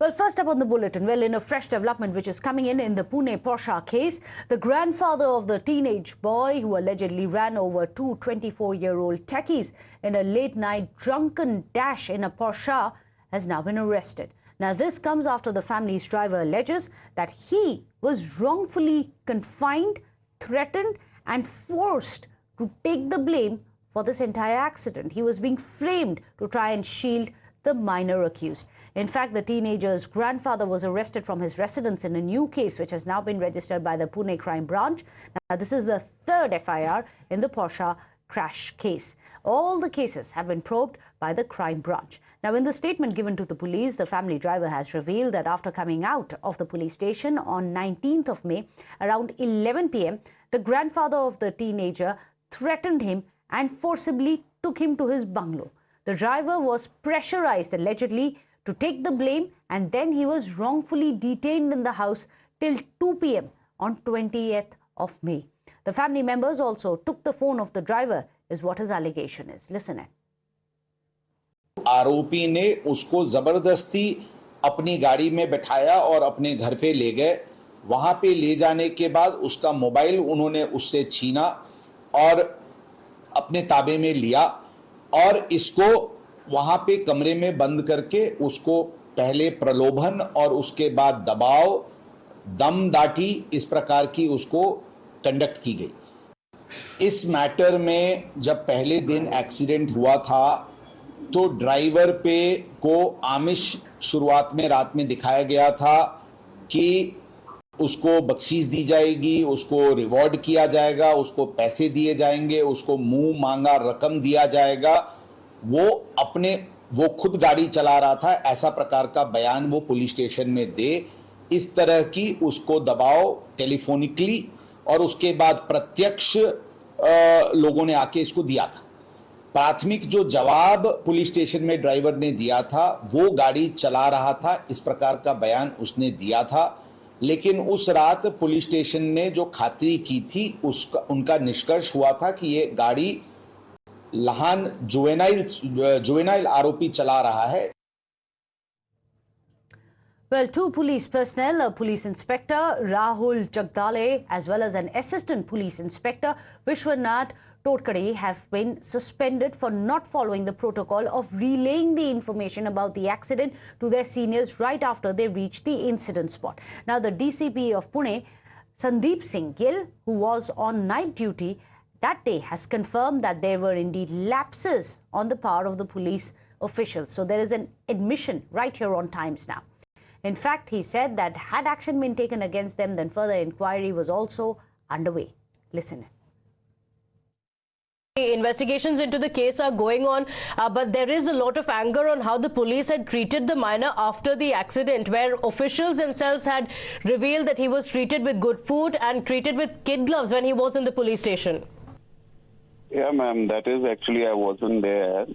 Well, first up on the bulletin, well, in a fresh development which is coming in the Pune Porsche case, the grandfather of the teenage boy who allegedly ran over two 24-year-old techies in a late-night drunken dash in a Porsche has now been arrested. Now, this comes after the family's driver alleges that he was wrongfully confined, threatened and forced to take the blame for this entire accident. He was being framed to try and shield the minor accused. In fact, the teenager's grandfather was arrested from his residence in a new case which has now been registered by the Pune Crime Branch. Now, this is the third FIR in the Porsche Crash case. All the cases have been probed by the Crime Branch. Now, in the statement given to the police, the family driver has revealed that after coming out of the police station on 19th of May, around 11 p.m., the grandfather of the teenager threatened him and forcibly took him to his bungalow. The driver was pressurized, allegedly, to take the blame, and then he was wrongfully detained in the house till 2 p.m. on 20th of May. The family members also took the phone of the driver, is what his allegation is. Listen in. आरोपी ने उसको जबरदस्ती अपनी गाड़ी में बैठाया और अपने घर पे ले गए। वहां पे ले जाने के बाद उसका मोबाइल उन्होंने उससे छीना और अपने ताबे में लिया और इसको वहां पे कमरे में बंद करके उसको पहले प्रलोभन और उसके बाद दबाव, दम दाटी इस प्रकार की उसको कंडक्ट की गई। इस मैटर में जब पहले दिन एक्सीडेंट हुआ था तो ड्राइवर पे को आमिष शुरुआत में रात में दिखाया गया था कि उसको बख्शीश दी जाएगी, उसको रिवॉर्ड किया जाएगा, उसको पैसे दिए जाएंगे, उसको मुंह मांगा रकम दिया जाएगा। वो खुद गाड़ी चला रहा था, ऐसा प्रकार का बयान वो पुलिस स्टेशन में दे। इस तरह की उसको दबाव टेलीफोनिकली और उसके बाद प्रत्यक्ष लोगों ने आके इसको दिया था। प्राथमिक जो जवाब पुलिस स्टेशन में ड्राइवर ने दिया था वो गाड़ी चला रहा था, इस प्रकार का बयान उसने दिया था। लेकिन उस रात पुलिस स्टेशन ने जो खातरी की थी उनका निष्कर्ष हुआ था कि ये गाड़ी लहान जुवेनाइल आरोपी चला रहा है। Well, two police personnel, a police inspector Rahul Jagdale as well as an assistant police inspector Vishwanath Todkade have been suspended for not following the protocol of relaying the information about the accident to their seniors right after they reached the incident spot. Now, the DCP of Pune, Sandeep Singh, who was on night duty that day, has confirmed that there were indeed lapses on the part of the police officials. So there is an admission right here on Times Now. In fact, he said that had action been taken against them, then further inquiry was also underway. Listen. Investigations into the case are going on, but there is a lot of anger on how the police had treated the minor after the accident, where officials themselves had revealed that he was treated with good food and treated with kid gloves when he was in the police station. Yeah, ma'am, that is actually I wasn't there.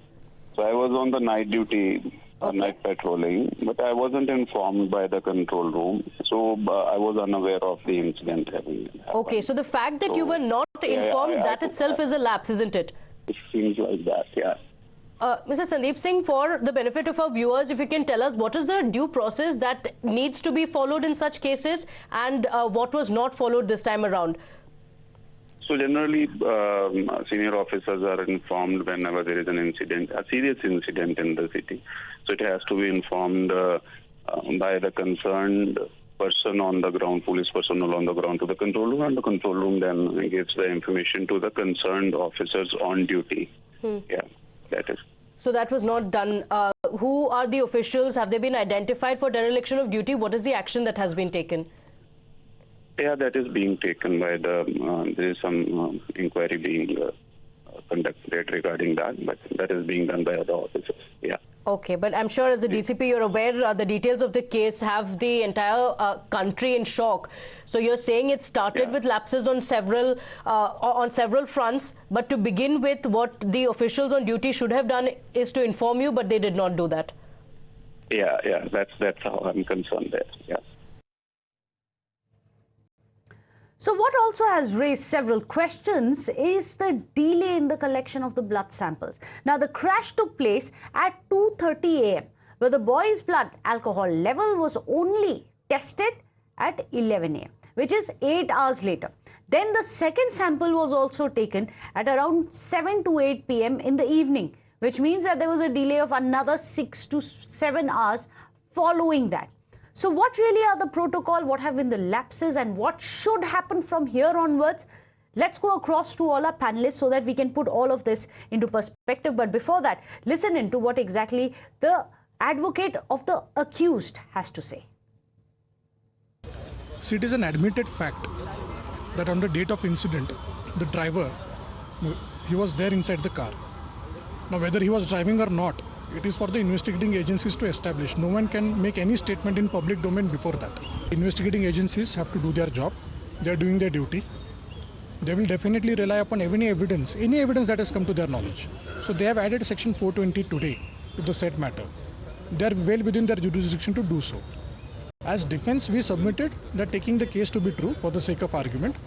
So I was on the night duty. Okay. Night patrolling, but I wasn't informed by the control room, so I was unaware of the incident having happened. Okay, so the fact that you were not informed, that itself is a lapse, isn't it? It seems like that, yeah. Mr. Sandeep Singh, for the benefit of our viewers, if you can tell us what is the due process that needs to be followed in such cases and what was not followed this time around? So generally, senior officers are informed whenever there is an incident, a serious incident in the city. So it has to be informed by the concerned person on the ground, police personnel on the ground to the control room, and the control room then gives the information to the concerned officers on duty. Yeah, that is. So that was not done. Who are the officials? Have they been identified for dereliction of duty? What is the action that has been taken? Yeah, that is being taken by the, there is some inquiry being conducted regarding that, but that is being done by other officers, yeah. Okay, but I'm sure as a DCP you're aware the details of the case have the entire country in shock. So you're saying it started with lapses on several fronts, but to begin with, what the officials on duty should have done is to inform you, but they did not do that. Yeah, that's how I'm concerned there, yeah. So what also has raised several questions is the delay in the collection of the blood samples. Now, the crash took place at 2:30 a.m. but the boy's blood alcohol level was only tested at 11 a.m., which is 8 hours later. Then the second sample was also taken at around 7 to 8 p.m. in the evening, which means that there was a delay of another 6 to 7 hours following that. So what really are the protocol? What have been the lapses and what should happen from here onwards? Let's go across to all our panelists so that we can put all of this into perspective. But before that, listen in to what exactly the advocate of the accused has to say. See, it is an admitted fact that on the date of incident, the driver, he was there inside the car. Now, whether he was driving or not, it is for the investigating agencies to establish. No one can make any statement in public domain before that. Investigating agencies have to do their job. They are doing their duty. They will definitely rely upon any evidence that has come to their knowledge. So they have added section 420 today to the said matter. They are well within their jurisdiction to do so. As defense, we submitted that taking the case to be true for the sake of argument,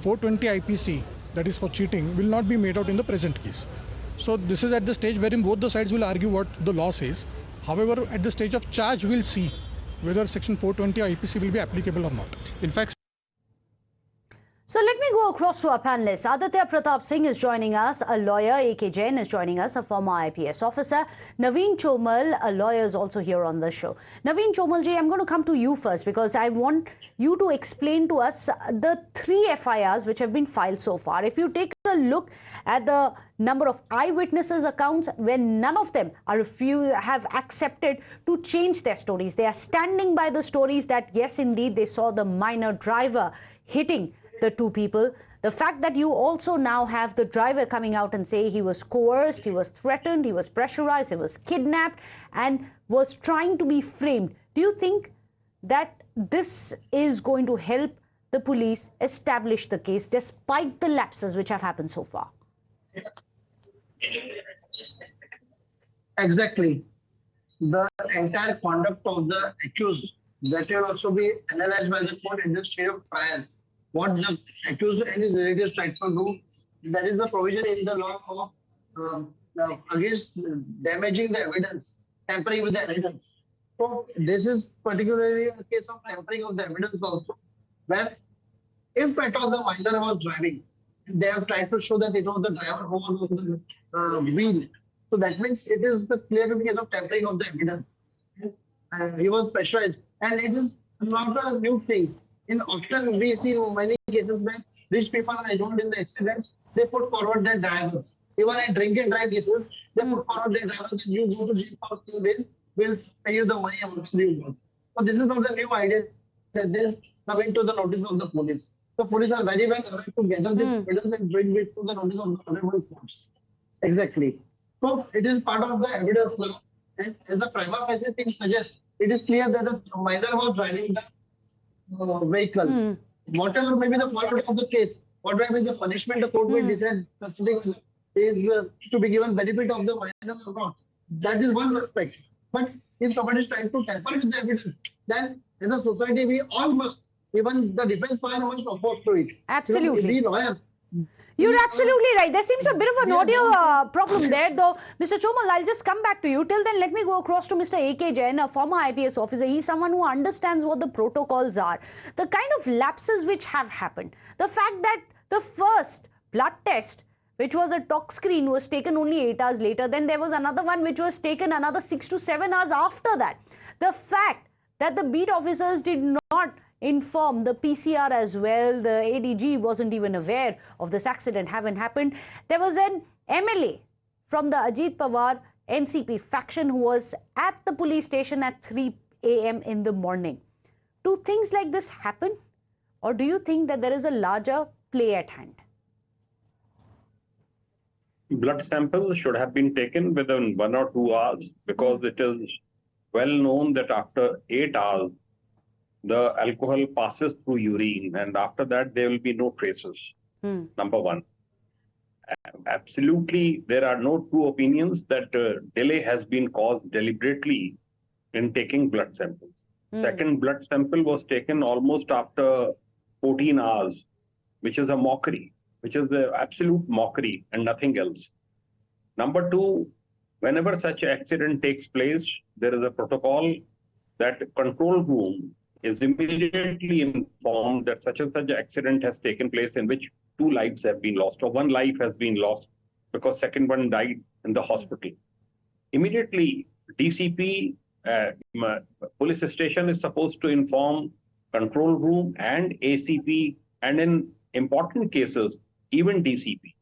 420 IPC, that is for cheating, will not be made out in the present case. So this is at the stage wherein both the sides will argue what the law says. However, at the stage of charge, we'll see whether section 420 IPC will be applicable or not. In fact, so let me go across to our panelists. Aditya Pratap Singh is joining us, a lawyer. AK Jain is joining us, a former IPS officer. Naveen Chomal, a lawyer, is also here on the show. Naveen Chomalji, I'm going to come to you first because I want you to explain to us the 3 FIRs which have been filed so far. If you take a look at the number of eyewitnesses accounts, when none of them have accepted to change their stories. They are standing by the stories that, yes, indeed, they saw the minor driver hitting the 2 people. The fact that you also now have the driver coming out and say he was coerced, he was threatened, he was pressurized, he was kidnapped and was trying to be framed. Do you think that this is going to help the police establish the case despite the lapses which have happened so far? Exactly. The entire conduct of the accused, that will also be analyzed by the court in the state of trial. What the accused and his relatives tried to do, that is the provision in the law of against damaging the evidence, tampering with the evidence. So this is particularly a case of tampering of the evidence also, where if at all the minor was driving, they have tried to show that it was the driver who was on the wheel. So that means it is the clear case of tampering of the evidence. He was pressurized, and it is not a new thing. Often we see many cases where rich people are involved in the accidents, they put forward their drivers. Even in drink and drive cases, they put forward their drivers. You go to jail for 2 days, we'll pay you the money amongst you. So this is not the new idea that is coming to the notice of the police. The police are very well aware to gather this evidence and bring it to the notice of the honorable courts. Exactly. So it is part of the evidence now. And as the prima facie thing suggests, it is clear that the minor was driving the vehicle. Whatever may be the quality of the case, whatever may be the punishment the court will decide is to be given benefit of the minor or not. That is one aspect. But if somebody is trying to tamper with the evidence, then as a society we all must, even the defense lawyer must oppose to it. Absolutely. We lawyers, you're absolutely right. There seems a bit of an audio problem there, though. Mr. Chomal, I'll just come back to you. Till then, let me go across to Mr. AK Jain, a former IPS officer. He's someone who understands what the protocols are. The kind of lapses which have happened. The fact that the first blood test, which was a tox screen, was taken only 8 hours later. Then there was another one which was taken another 6 to 7 hours after that. The fact that the beat officers did not inform the PCR as well. The ADG wasn't even aware of this accident having happened. There was an MLA from the Ajit Pawar NCP faction who was at the police station at 3 a.m. in the morning. Do things like this happen? Or do you think that there is a larger play at hand? Blood samples should have been taken within 1 or 2 hours because it is well known that after 8 hours, the alcohol passes through urine, and after that there will be no traces. Number one. Absolutely, there are no two opinions that delay has been caused deliberately in taking blood samples. Second blood sample was taken almost after 14 hours, which is a mockery, which is the absolute mockery and nothing else. Number two, whenever such accident takes place, there is a protocol that control room is immediately informed that such and such accident has taken place in which 2 lives have been lost or 1 life has been lost because second one died in the hospital. Immediately, DCP police station is supposed to inform control room and ACP, and in important cases, even DCP.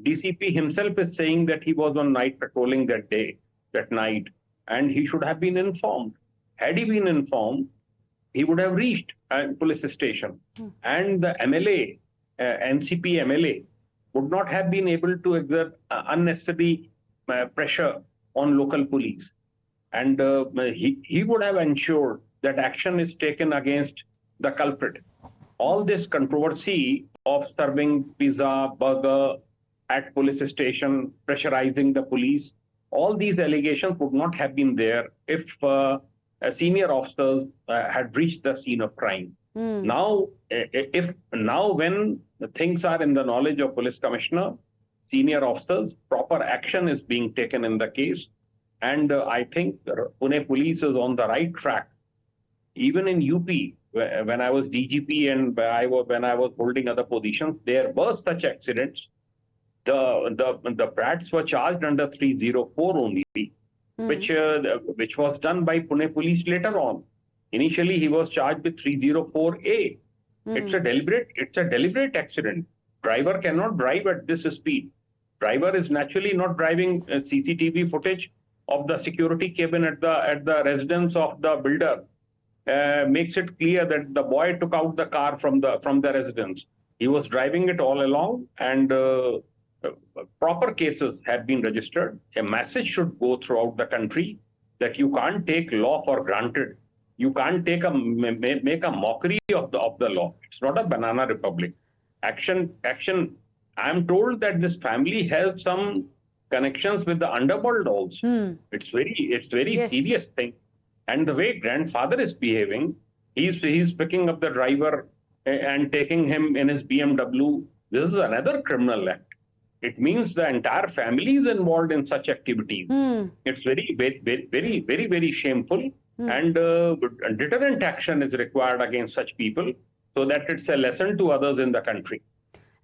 DCP himself is saying that he was on night patrolling that night, and he should have been informed. Had he been informed, he would have reached a police station, and the MLA, NCP MLA, would not have been able to exert unnecessary pressure on local police. And he would have ensured that action is taken against the culprit. All this controversy of serving pizza, burger at police station, pressurizing the police, all these allegations would not have been there if senior officers had reached the scene of crime. Now, when the things are in the knowledge of police commissioner, senior officers, proper action is being taken in the case. And I think Pune police is on the right track. Even in UP, when I was DGP and when I was holding other positions, there were such accidents. The brats were charged under 304 only, which was done by Pune police later on. Initially, he was charged with 304A. It's a deliberate accident. Driver cannot drive at this speed. Driver is naturally not driving CCTV footage of the security cabin at the residence of the builder. Makes it clear that the boy took out the car from the residence. He was driving it all along, and proper cases have been registered. A message should go throughout the country that you can't take law for granted. You can't make a mockery of the law. It's not a banana republic. Action. I am told that this family has some connections with the underworld also. It's very yes. Serious thing. And the way grandfather is behaving, he's picking up the driver and taking him in his BMW. This is another criminal act. It means the entire family is involved in such activities. It's very shameful. And deterrent action is required against such people so that it's a lesson to others in the country.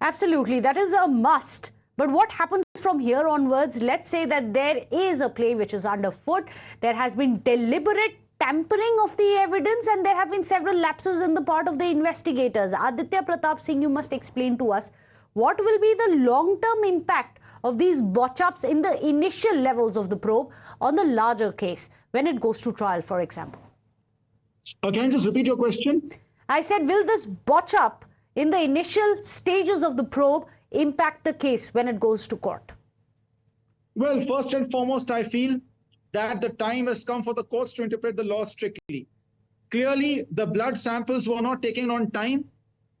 Absolutely. That is a must. But what happens from here onwards? Let's say that there is a play which is underfoot. There has been deliberate tampering of the evidence, and there have been several lapses in the part of the investigators. Aditya, Pratap, Singh, you must explain to us what will be the long-term impact of these botch-ups in the initial levels of the probe on the larger case when it goes to trial, for example. Can you just repeat your question? I said, will this botch-up in the initial stages of the probe impact the case when it goes to court? Well, first and foremost, I feel that the time has come for the courts to interpret the law strictly. Clearly, the blood samples were not taken on time,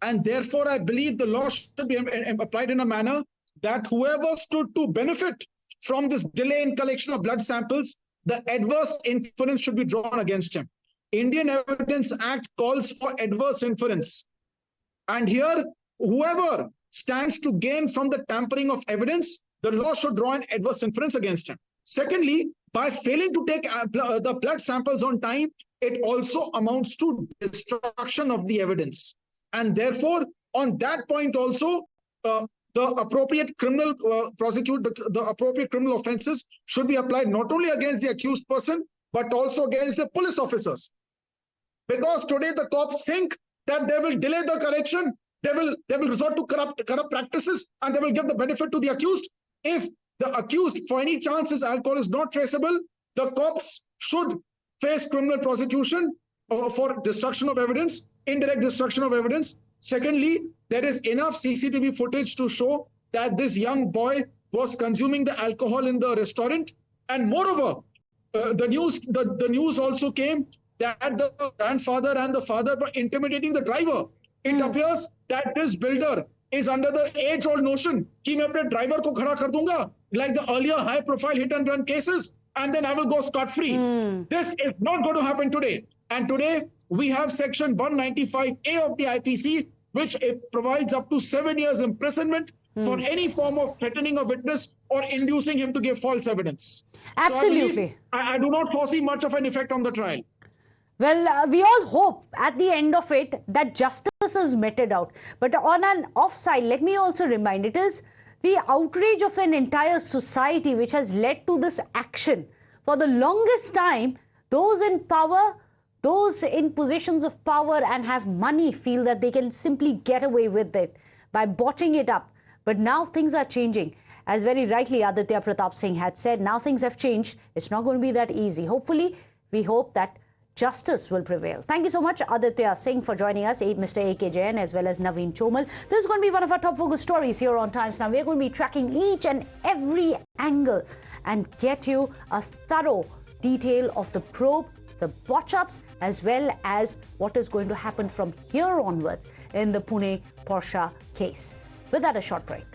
and therefore I believe the law should be applied in a manner that whoever stood to benefit from this delay in collection of blood samples, the adverse inference should be drawn against him. Indian Evidence Act calls for adverse inference. And here, whoever stands to gain from the tampering of evidence, the law should draw an adverse inference against him. Secondly, by failing to take the blood samples on time, it also amounts to destruction of the evidence. And therefore, on that point also, the appropriate criminal the appropriate criminal offenses should be applied not only against the accused person, but also against the police officers. Because today the cops think that they will delay the correction, they will resort to corrupt practices, and they will give the benefit to the accused. If the accused, for any chance, his alcohol is not traceable, the cops should face criminal prosecution for destruction of evidence, indirect destruction of evidence. Secondly, there is enough CCTV footage to show that this young boy was consuming the alcohol in the restaurant. And moreover, the news also came that the grandfather and the father were intimidating the driver. It appears that this builder is under the age-old notion कि मैं अपने driver को खड़ा कर दूंगा, like the earlier high-profile hit-and-run cases, and then I will go scot-free. This is not going to happen today. And today, we have Section 195A of the IPC, which provides up to 7 years imprisonment for any form of threatening a witness or inducing him to give false evidence. Absolutely. So I do not foresee much of an effect on the trial. Well, we all hope at the end of it that justice is meted out. But on an offside, let me also remind, it is the outrage of an entire society which has led to this action. For the longest time, those in power, those in positions of power and have money feel that they can simply get away with it by botching it up. But now things are changing. As very rightly Aditya Pratap Singh had said, now things have changed. It's not going to be that easy. Hopefully, we hope that justice will prevail. Thank you so much, Aditya Singh, for joining us, Mr. AK Jain, as well as Naveen Chomal. This is going to be one of our top focus stories here on Times Now. We're going to be tracking each and every angle and get you a thorough detail of the probe, the botch-ups, as well as what is going to happen from here onwards in the Pune Porsche case. With that, a short break.